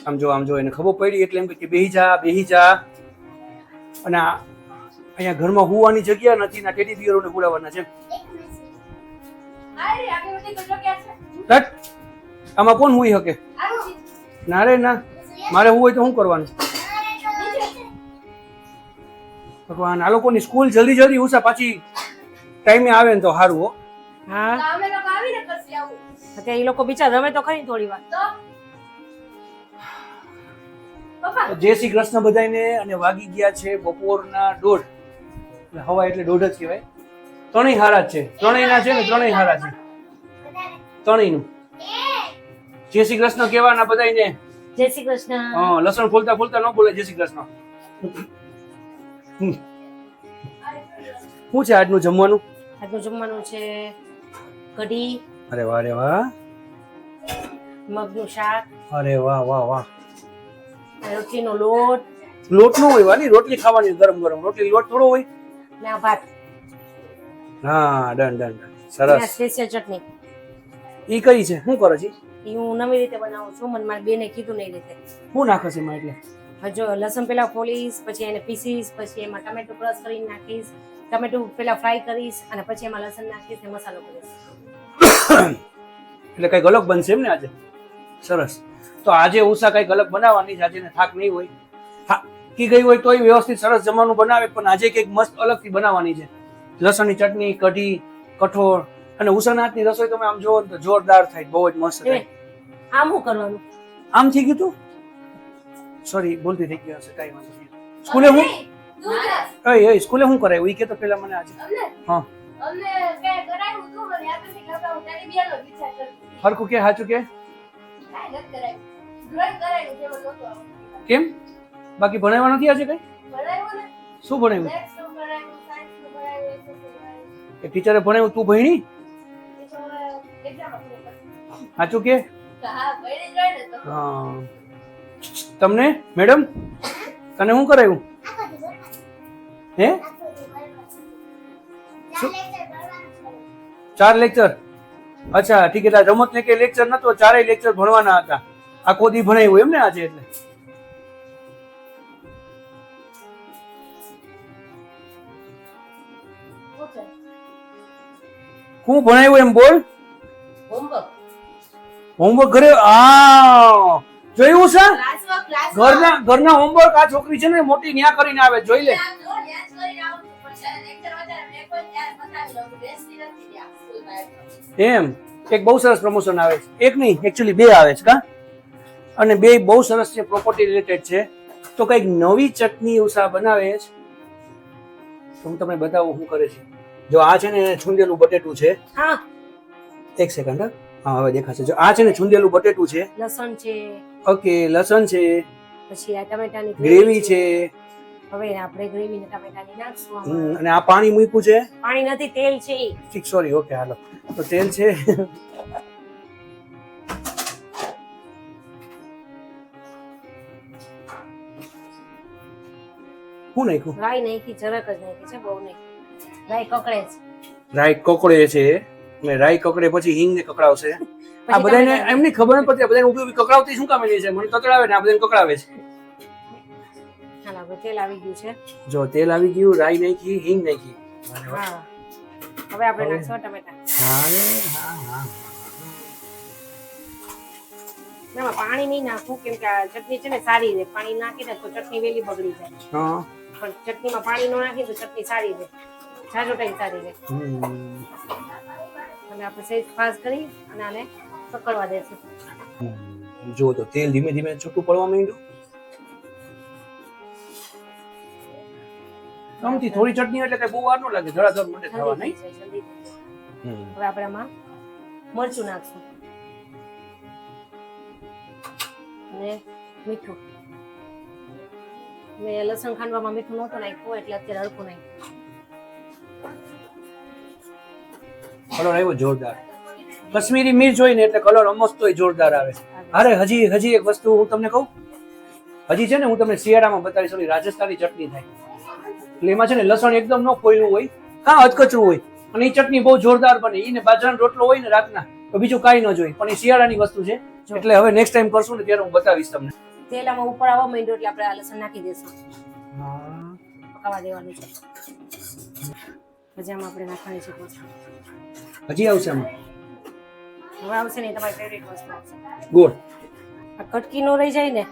આમ જો એને ખબર પડી એટલે એમ કે બેહી જા અને અહીંયા ઘરમાં હુવાની જગ્યા નથી ના ટેડી બિયરોને બોલાવવાના છે આમાં કોણ હુઈ શકે ના રે ના મારે હું હોય તો શું કરવાનું ભગવાન આ લોકોની સ્કૂલ જલ્દી ઉષા પાછી ટાઈમે આવે ને તો સારું હો હા એ લોકો બિચાર રમે તો ખરી થોડી વાર જય શ્રી કૃષ્ણ બધાને અને વાગી ગયા છે બપોરના 1:30 હવા એટલે 1:30 જ કહેવાય ત્રણેય હારા છે ત્રણેયના છે ને ત્રણેય હારા છે ત્રણેયનું જય શ્રી કૃષ્ણ કહેવાના બધાને જય શ્રી કૃષ્ણ હા લસણ ફોલતા ન બોલે જય શ્રી કૃષ્ણ શું છે આજનું જમવાનું છે કઢી અરે વાહ મગનું શાક અરે વાહ રોટલીનો લોટ નો હોય વાલી રોટલી ખાવાની ગરમ રોટલી લોટ થોડો હોય ના ભાત હા ડન સરસ સ્પેશિયલ ચટણી ઈ કઈ છે શું કરે છે ઈ હું નવી રીતે બનાવું છું મને મારી બેને કીધું નહીં રીતે શું નાખે છે એમાં એટલે જો લસણ પેલા ફોલીશ પછી એને પીસીશ પછી એમાં ટમેટો ક્રશ કરીને નાખીશ ટમેટો પેલા ફ્રાય કરીશ અને પછી એમાં લસણ નાખીશ ને મસાલો કરીશ એટલે કઈક અલગ બનશે એમ ને આજે સરસ તો આજે ઉષા કઈક અલગ બનાવવાની છે આજે થાક નહીં હોય થાકી ગઈ હોય તોય વ્યવસ્થિત સરસ જમવાનું બનાવે પણ આજે કઈક મસ્ત અલગથી બનાવવાની છે લસણની ચટણી કઢી કઠોળ અને ઉષાના હાથની રસોઈ તમે આમ જોવો તો જોરદાર થાય બહુ જ મસ્ત થાય આમ શું કરવાનું આમ થઈ ગયું તું સોરી બોલતી થઈ ગયો હશે કઈ વાંધો નહીં સ્કૂલે હું સ્કૂલે શું કરાયું ઈ કે તો પેલા મને આજે હા હરખું કે સાચું કે કેમ બાકી ભણાવવા નથી આજે કઈ શું ભણાવ્યું એ ટીચરે ભણાવ્યું તું ભણી સાચું કે હા તમને મેડમ તને શું કરાયું હે 4 લેક્ચર અચ્છા ઠીક છે રમત ને કે લેક્ચર નતો 4 લેક્ચર ભણવાના હતા આખો દી ભણાવ્યું એમ ને આજે એટલે હું ભણાવ્યું એમ બોલ હોમવર્ક ઘરે જોયું છે ઘરના હોમવર્ક આ છોકરી છે ને મોટી ન્યા કરીને આવે જોઈ લે એમ એક બહુ સરસ પ્રમોશન આવે છે એક નહીં એકચ્યુઅલી 2 આવે છે કા અને 2 બહુ સરસ છે પ્રોપર્ટી રિલેટેડ છે તો કઈક નવી ચટણી ઉષા બનાવે છે હું તમને બતાવું શું કરે છે જો આ છે ને છુંદેલું બટેટું છે હા એક સેકન્ડ હા હવે દેખાશે જો આ છે ને છુંદેલું બટેટું છે લસણ છે ઓકે લસણ છે પછી આ ટમેટાની ગ્રેવી છે હવે આપણે ગ્રેવી ને ટમેટાની નાખશું અને આ પાણી મૂક્યું છે પાણી નથી તેલ છે ઠીક સોરી ઓકે હાલો તો તેલ છે હું નાખ્યું રાઈ નાખી જરાક જ નાખી છે બહુ નહીં રાઈ કકડે છે રાઈ કકડે છે મેં રાઈ કકડે પછી હિંગ ને કકડાવશે આ બધાને એમની ખબર ન પડતી બધાને ઉભી કકડાવતી શું કામ છે મને કકડાવે ને આ બધાને કકડાવે છે હાલો તેલ આવી ગયું છે જો તેલ આવી ગયું રાઈ નાખી હિંગ નાખી હા હવે આપણે નાખશું ટમેટા હા એમાં પાણી નહીં નાખવું કેમ કે આ ચટણી છે ને સારી રહે પાણી નાખીને તો ચટણી વેલી બગડી જાય હા પણ ચટણીમાં પાણી ન નાખીએ તો ચટણી સારી રહે જાજો ટાઈમ સારી રહે અને આપણે સહેજ ફાસ કરી અને આને પકડવા દેશું જો તો તેલ ધીમે ધીમે છૂટું પડવા માંડ્યું કમથી થોડી ચટણી એટલે કઈ બહુ વાર ન લાગે ધડાધડ મોટે થવા નહીં હવે આપણે આમાં મરચું નાખશું અને મીઠું મેં લસણ ખાંડવામાં મીઠું નહોતું નાખ્યું એટલે અત્યારે હળકું નાખ્યું કલર આવ્યો જોરદાર કશ્મીરી મિર્ચ હોય ને એટલે કલર મસ્ત હોય જોરદાર આવે અરે હજી એક વસ્તુ હું તમને કહું હજી છે ને હું તમને શિયાળામાં બતાવીશ ઓલી રાજસ્થાની ચટણી થાય એટલે એમાં છે ને લસણ એકદમ ન ફોયલું હોય કાં અધકચરું હોય અને એ ચટણી બહુ જોરદાર બને એને બાજરાનો રોટલો હોય ને રાતના તો બીજું કાંઈ ન જોઈએ પણ એ શિયાળાની વસ્તુ છે એટલે હવે નેક્સ્ટ ટાઈમ કરશું ને ત્યારે હું બતાવીશ તમને તેલ આમાં ઉપર આવવા માંડ્યું એટલે આપણે આ લસણ નાખી દઈશું. પકાવવા દેવાનું છે. પછી આમાં આપણે નાખવાની છે કોથમીર. હજી આવશે આમાં હવે આવશે ને તમારી ફેવરેટ વસ્તુ આવશે. ગોળ. આ કટકી નો રહી જાય ને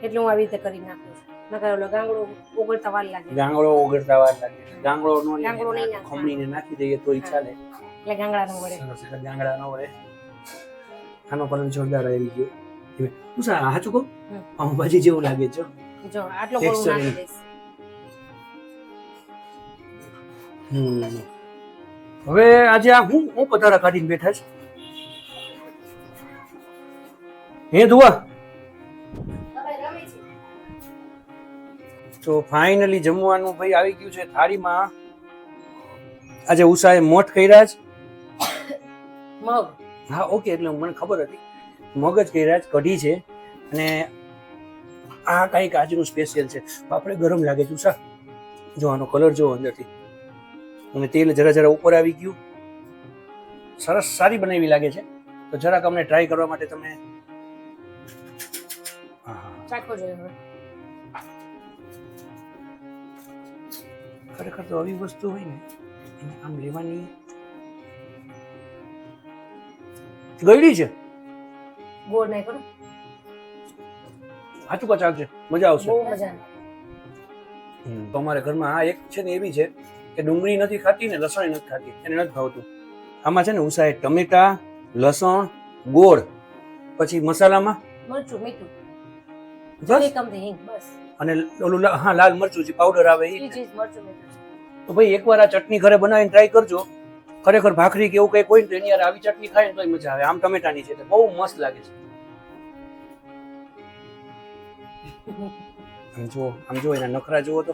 એટલે હું આવી રીતે કરી નાખું છું. નકર ઓલો ગાંગડો ઓગળતા વાર લાગે. ગાંગડો ઓગળતા વાર લાગે. ગાંગડો નો ગાંગડો નહીં નાખવાનો. ખમણીને નાખી દઈએ તો ઈ ચાલે. એટલે ગાંગડા નો વળે. સરસ એટલે ગાંગડા નો વળે. આનો કલર જોરદાર આવી ગયો. હું સાચું કહું પાઉંભાજી જેવું લાગે છે. જો આટલો ગોળ હું નાખી દઈશ. હવે આજે આ હું પધારા કાઢીને બેઠા છે. હે દુઆ તો ફાઇનલી જમવાનું ભાઈ આવી ગયું છે થાળીમાં. આજે ઉષાએ મોઠ કર્યા છે. મગ. હા ઓકે એટલે મને ખબર હતી મગ જ કર્યા છે, કઢી છે અને આ કંઈક આજનું સ્પેશિયલ છે. આપણે ગરમ લાગે છે ઉષા. જો આનો કલર જો અંદરથી અને તેલ જરા જરા ઉપર આવી ગયું. સરસ સારી બનાવી લાગે છે. તો જરાક અમને ટ્રાય કરવા માટે તમે ચાખો જોઈએ હવે. ખરેખર તો આવી વસ્તુ હોય ને એને આમ લેવાની. ગળી છે. ગોળ નહીં કરો. સાચું કા ચાલશે, મજા આવશે. બહુ મજા આવે. તો અમારા ઘરમાં આ એક છે ને એવી છે કે ડુંગળી નથી ખાતી ને લસણ નથી ખાતી, એને નથી ભાવતું. આમાં છે ને ઉષાએ ટમેટા, લસણ, ગોળ, પછી મસાલામાં મરચું, મીઠું, બસ એકમથી હિંગ, બસ. અને ઓલું હા લાલ મરચું જે પાવડર આવે એ. ચીઝ મરચું મીઠું. તો ભાઈ એકવાર આ ચટણી ઘરે બનાવીને ટ્રાય કરજો. ખરેખર ભાખરી કે એવું કંઈક હોય ને તો એની યાર આવી ચટણી ખાય ને તો મજા આવે. આમ ટમેટાની છે એટલે બહુ મસ્ત લાગે છે. આમ જો એના નખરા જુઓ તો.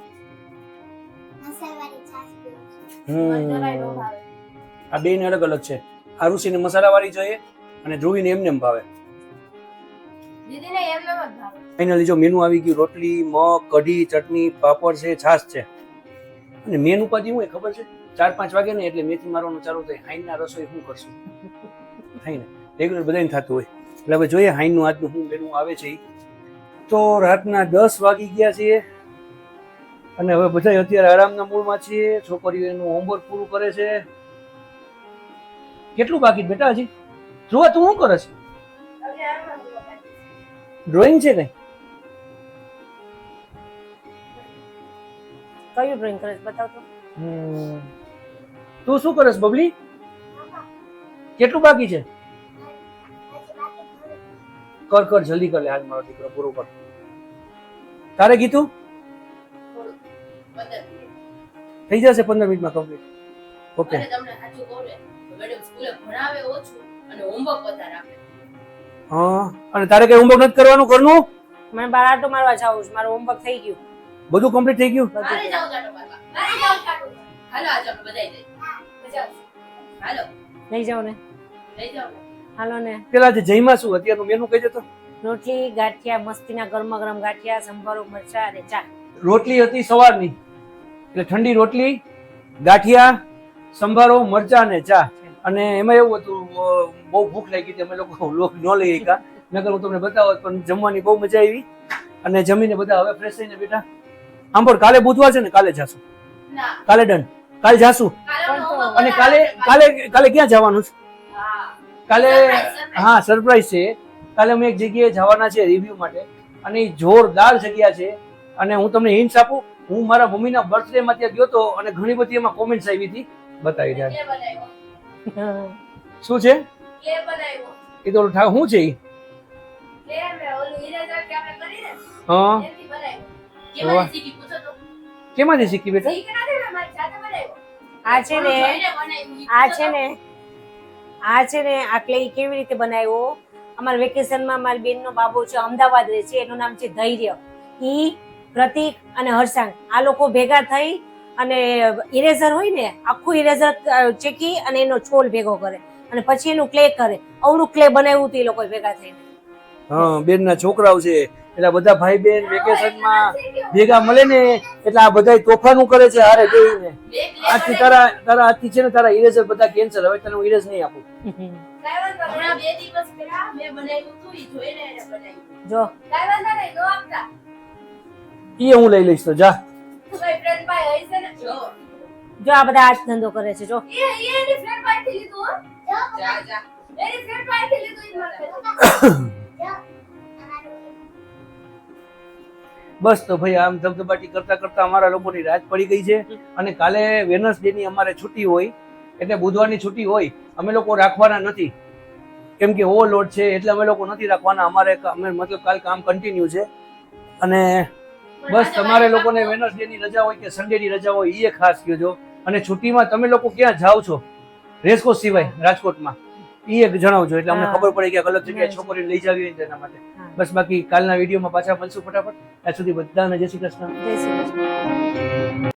આ બે ને અલગ અલગ છે. આ ઋષિને મસાલા વાળી જોઈએ અને ધ્રુવીને એમને એમ ભાવે. ફાઇનલી જો મેનુ આવી ગયું. રોટલી, મગ, કઢી, ચટણી, પાપડ છે, છાશ છે. અને મેન ઉપાધિ હું ખબર છે 4-5 વાગે ને એટલે મેથી મારવાનું ચાલુ થાય. હાઈના રસોઈ શું કરશું થાય ને રેગ્યુલર બધાને થતું હોય. એટલે હવે જોઈએ હાઈનું આજનું શું મેનુ આવે છે. તો રાતના 10 વાગી ગયા છીએ અને હવે બધા અત્યારે આરામના મૂડમાં છીએ. છોકરીઓ એનું હોમવર્ક પૂરું કરે છે. કેટલું બાકી બેટા હજી? જોવા તું શું કરે છે? ડ્રોઈંગ છે કઈ? કયું ડ્રોઈંગ કરે છે બતાવ તો. તું શું કરસ બબલી? કેટલું બાકી છે? કર જલ્દી કર લે. હાલ મારો દીકરો પૂરું કર. તારે કીધું થઈ જશે 15 મિનિટમાં કમ્પ્લીટ. ઓકે. હા અને તારે કઈ હોમવર્ક નથી કરવાનું ઘરનું? મને બહાર આટો મારવા જાવું છે. મારું હોમવર્ક થઈ ગયું. બધું કમ્પ્લીટ થઈ ગયું? લઈ જાઓ ને. હાલો ને. પેલા જે જઈમાં શું અત્યારનું મેનુ કહી દેતો. રોટલી, ગાંઠિયા, મસ્તીના ગરમા ગરમ ગાંઠિયા, સંભારો, મરચા અને ચા. રોટલી હતી સવારની એટલે ઠંડી રોટલી, ગાંઠિયા, સંભારો, મરચા અને ચા. અને એમાં એવું હતું બહુ ભૂખ લાગી હતી. અમે લોકો ન લઈ ગયા નકર હું તમને બતાવત. પણ જમવાની બહુ મજા આવી અને જમીને બધા હવે ફ્રેશ થઈને બેઠા. સાંભળ કાલે બુધવાર છે ને, કાલે જાશું. કાલે ડન. કાલે જાશું. અને કાલે ક્યાં જવાનું છે? કાલે હા સરપ્રાઈઝ છે. કાલે અમે એક જગ્યાએ જવાના છે રિવ્યુ માટે અને એ જોરદાર જગ્યા છે. અને હું તમને હિન્ટ્સ આપું. હું મારા મમ્મીના બર્થડે માં ત્યાં ગયો હતો અને ઘણી બધી એમાં કોમેન્ટ્સ આવી હતી. બતાવી દે શું છે એ તો શું છે એ? હા કેમાંથી શીખી બેટા? આ છે ને આ ક્લે કેવી રીતે બનાવ્યો? અમારા વેકેશનમાં મારી બેનનો બાબો છે, અમદાવાદ રહે છે. એનું નામ છે ધૈર્ય. ઈ પ્રતિક અને હર્ષાંગ આ લોકો ભેગા થઈ અને ઇરેઝર હોય ને આખું ઇરેઝર ચેકી અને એનો છોલ ભેગો કરે અને પછી એનું ક્લે કરે. અવળું ક્લે બનાવ્યું હતું એ લોકો ભેગા થઈને. હા બેનના છોકરાઓ છે એટલે બધા ભાઈ બેન વેકેશનમાં ભેગા મળે ને એટલે આ બધા તોફાનું કરે છે. હારે જોઈને આજથી તારા આજથી છે ને તારા ઇરેઝર બધા કેન્સલ. હવે તને હું ઇરેઝ નહીં આપું. હમણાં 2 દિવસ પહેલા મેં બનાવ્યું હતું, ઈ જોઈને એને બનાવ્યું. જો કાંઈ વાંધો નહીં, નો આપતા. એ હું લઈ લઈશ તો જા. તો ભાઈ friend પાસે હશે ને? જો. જો આ બધા આ જ ધંધો કરે છે જો એ એની friend પાસેથી લીધું હો. જા. એની friend પાસેથી લીધું ઈ મને. બસ તો ભાઈ આમ ધબધબાટી કરતા કરતા અમારા લોકોની રાત પડી ગઈ છે અને કાલે વેનસડે ની અમારે છુટ્ટી હોય એટલે બુધવારની છુટ્ટી હોય અમે લોકો રાખવાના નથી કેમ કે ઓવરલોડ છે એટલે અમે લોકો નથી રાખવાના અમે મતલબ કાલ કામ કન્ટિન્યુ છે અને બસ તમારે લોકોને વેનસડે ની રજા હોય કે સન્ડે ની રજા હોય એ ખાસ કહેજો અને છુટ્ટીમાં તમે લોકો ક્યાં જાઓ છો રેસકોર્સ સિવાય રાજકોટમાં એ એક જણાવજો એટલે અમને હા. ખબર પડે કે અલગ જગ્યાએ છોકરીને લઈ જાવી હોય ને તેના માટે હા. બસ બાકી કાલના વિડીયોમાં પાછા મળશું ફટાફટ ત્યાં સુધી બધાને જય શ્રી કૃષ્ણ જય શ્રી કૃષ્ણ